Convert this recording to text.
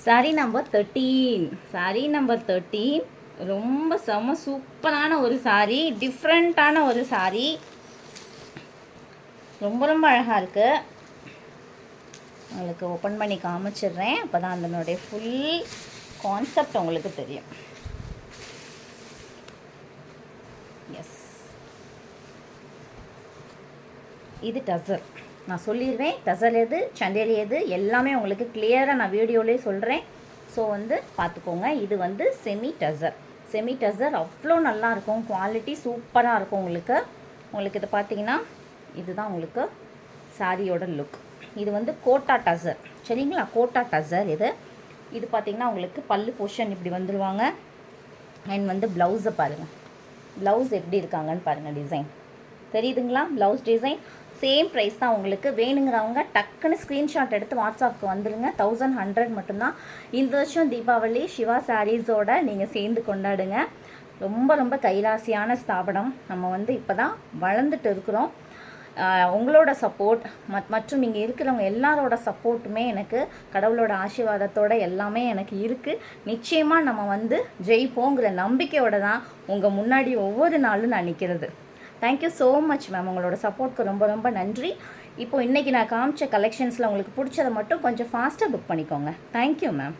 Sari number 13 ரொம்ப செம சூப்பரான ஒரு சாரீ, டிஃப்ரெண்ட்டான ஒரு சாரீ, ரொம்ப ரொம்ப அழகாக இருக்குது. உங்களுக்கு ஓப்பன் பண்ணி காமிச்சிடுறேன், அப்போ தான் அதனுடைய ஃபுல் கான்செப்ட் உங்களுக்கு தெரியும். எஸ், இது டசர். நான் சொல்லிடுவேன் டசர் எது சந்தேரி எது எல்லாமே உங்களுக்கு கிளியராக நான் வீடியோலேயே சொல்கிறேன். ஸோ பார்த்துக்கோங்க. இது செமி டசர் அவ்வளோ நல்லாயிருக்கும், குவாலிட்டி சூப்பராக இருக்கும். உங்களுக்கு இது பார்த்தீங்கன்னா இதுதான் உங்களுக்கு சாரியோட லுக். இது கோட்டா டசர், சரிங்களா? கோட்டா டசர் இது பார்த்திங்கன்னா உங்களுக்கு பல்லு போர்ஷன் இப்படி வந்துடுவாங்க. அண்ட் ப்ளவுஸை பாருங்கள், ப்ளவுஸ் எப்படி இருக்காங்கன்னு பாருங்கள். டிசைன் தெரியுதுங்களா? ப்ளவுஸ் டிசைன் சேம் ப்ரைஸ் தான். உங்களுக்கு வேணுங்கிறவங்க டக்குன்னு ஸ்க்ரீன்ஷாட் எடுத்து வாட்ஸ்அப்புக்கு வந்துடுங்க. 1100 மட்டும்தான். இந்த வருஷம் தீபாவளி சிவா சாரீஸோடு நீங்கள் சேர்ந்து கொண்டாடுங்க. ரொம்ப ரொம்ப கைராசியான ஸ்தாபனம். நம்ம இப்போ தான் வளர்ந்துட்டு இருக்கிறோம். உங்களோட சப்போர்ட் மற்றும் இங்கே இருக்கிறவங்க எல்லாரோட சப்போர்ட்டுமே எனக்கு கடவுளோட ஆசீர்வாதத்தோடு எல்லாமே எனக்கு இருக்குது. நிச்சயமாக நம்ம ஜெயிப்போங்கிற நம்பிக்கையோடு தான் உங்கள் முன்னாடி ஒவ்வொரு நாளும் நான் நிற்கிறது. தேங்க்யூ ஸோ மச் மேம், உங்களோட சப்போர்ட்க்கு ரொம்ப ரொம்ப நன்றி. இப்போது இன்றைக்கி நான் காமிச்ச கலெக்ஷன்ஸில் உங்களுக்கு பிடிச்சதை மட்டும் கொஞ்சம் ஃபாஸ்ட்டாக புக் பண்ணிக்கோங்க. Thank you ma'am.